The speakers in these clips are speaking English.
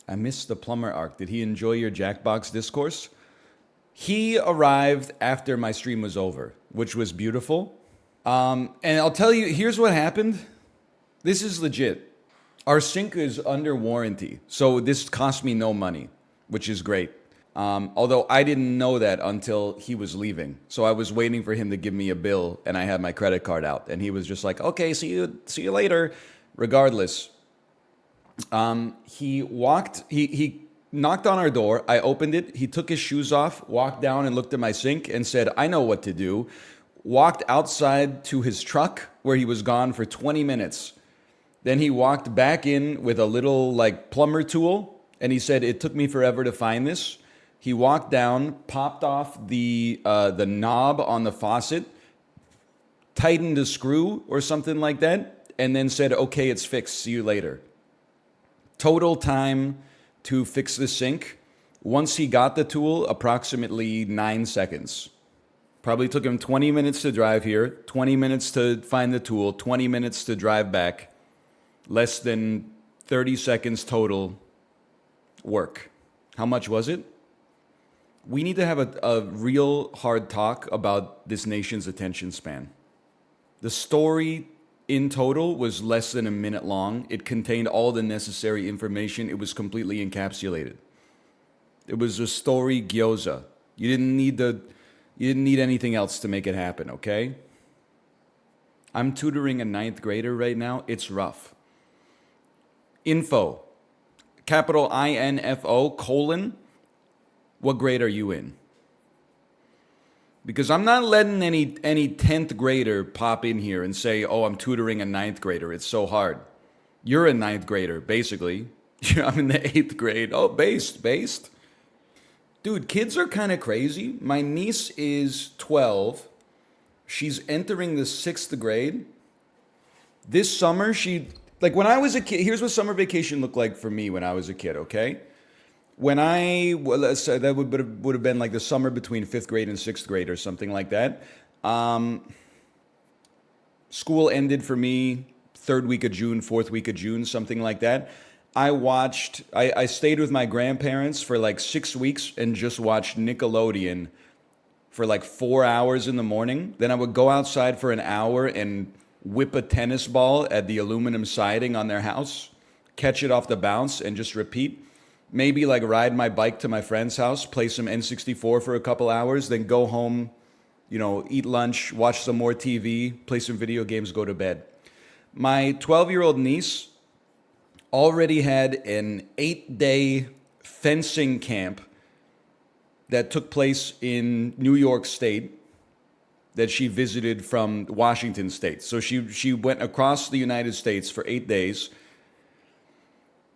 I missed the plumber arc. Did he enjoy your Jackbox discourse? He arrived after my stream was over, which was beautiful. And I'll tell you, here's what happened. This is legit. Our sink is under warranty, so this cost me no money, which is great. Although I didn't know that until he was leaving. So I was waiting for him to give me a bill, and I had my credit card out. And he was just like, okay, see you later. Regardless, he knocked on our door. I opened it. He took his shoes off, walked down and looked at my sink and said, I know what to do. Walked outside to his truck where he was gone for 20 minutes. Then he walked back in with a little like plumber tool. And he said, it took me forever to find this. He walked down, popped off the knob on the faucet, tightened a screw or something like that, and then said, okay, it's fixed. See you later. Total time to fix the sink, once he got the tool, approximately 9 seconds. Probably took him 20 minutes to drive here, 20 minutes to find the tool, 20 minutes to drive back. Less than 30 seconds total work. How much was it? We need to have a real hard talk about this nation's attention span. The story in total was less than a minute long. It contained all the necessary information. It was completely encapsulated. It was a story Gyoza. You didn't need anything else to make it happen, okay? I'm tutoring a 9th grader right now. It's rough. Info. Capital INFO, colon. What grade are you in? Because I'm not letting any 10th grader pop in here and say, oh, I'm tutoring a 9th grader. It's so hard. You're a 9th grader, basically. I'm in the 8th grade. Oh, based. Dude, kids are kind of crazy. My niece is 12. She's entering the 6th grade. This summer, when I was a kid, here's what summer vacation looked like for me when I was a kid, okay? Let's say that would have been like the summer between 5th grade and 6th grade or something like that. School ended for me 3rd week of June, 4th week of June, something like that. I stayed with my grandparents for like 6 weeks and just watched Nickelodeon for like 4 hours in the morning. Then I would go outside for an hour and whip a tennis ball at the aluminum siding on their house, catch it off the bounce and just repeat. Maybe like ride my bike to my friend's house, play some N64 for a couple hours, then go home, eat lunch, watch some more TV, play some video games, go to bed. My 12-year-old niece already had an 8-day fencing camp that took place in New York State that she visited from Washington State. So she went across the United States for 8 days,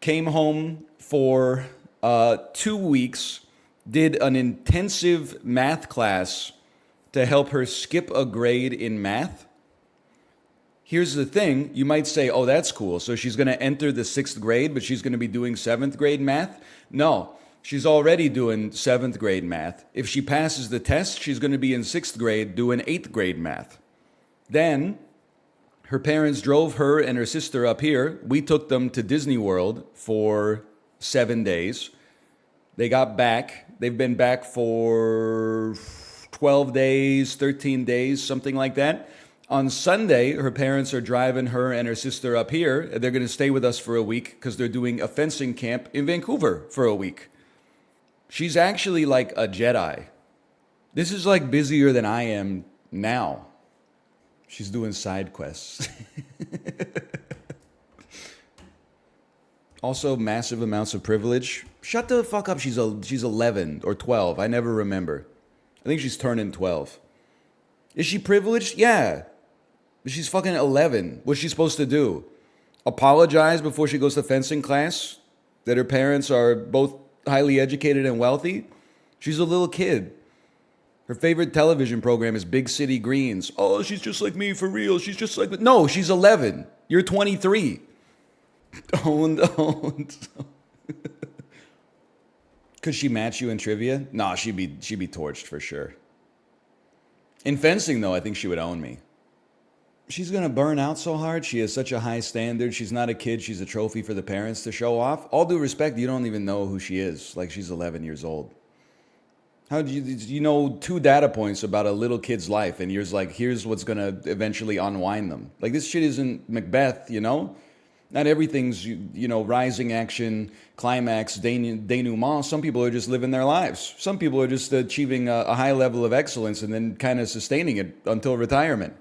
came home for 2 weeks, did an intensive math class to help her skip a grade in math. Here's the thing, you might say, oh, that's cool. So she's going to enter the 6th grade, but she's going to be doing 7th grade math? No, she's already doing 7th grade math. If she passes the test, she's going to be in 6th grade doing 8th grade math. Then her parents drove her and her sister up here. We took them to Disney World for 7 days. They got back. They've been back for 12 days, 13 days, something like that. On Sunday, her parents are driving her and her sister up here. They're going to stay with us for a week because they're doing a fencing camp in Vancouver for a week. She's actually like a Jedi. This is like busier than I am now. She's doing side quests. Also, massive amounts of privilege. Shut the fuck up. She's 11 or 12. I never remember. I think she's turning 12. Is she privileged? Yeah. But she's fucking 11. What's she supposed to do? Apologize before she goes to fencing class? That her parents are both highly educated and wealthy? She's a little kid. Her favorite television program is Big City Greens. Oh, she's just like me for real. She's just like... No, she's 11. You're 23. Owned. Could she match you in trivia? Nah, she'd be torched for sure. In fencing, though, I think she would own me. She's gonna burn out so hard. She has such a high standard. She's not a kid. She's a trophy for the parents to show off. All due respect, you don't even know who she is. Like she's 11 years old. How do you know two data points about a little kid's life, and you're like, here's what's gonna eventually unwind them? Like this shit isn't Macbeth, you know. Not everything's rising action, climax, denouement. Some people are just living their lives. Some people are just achieving a high level of excellence and then kind of sustaining it until retirement.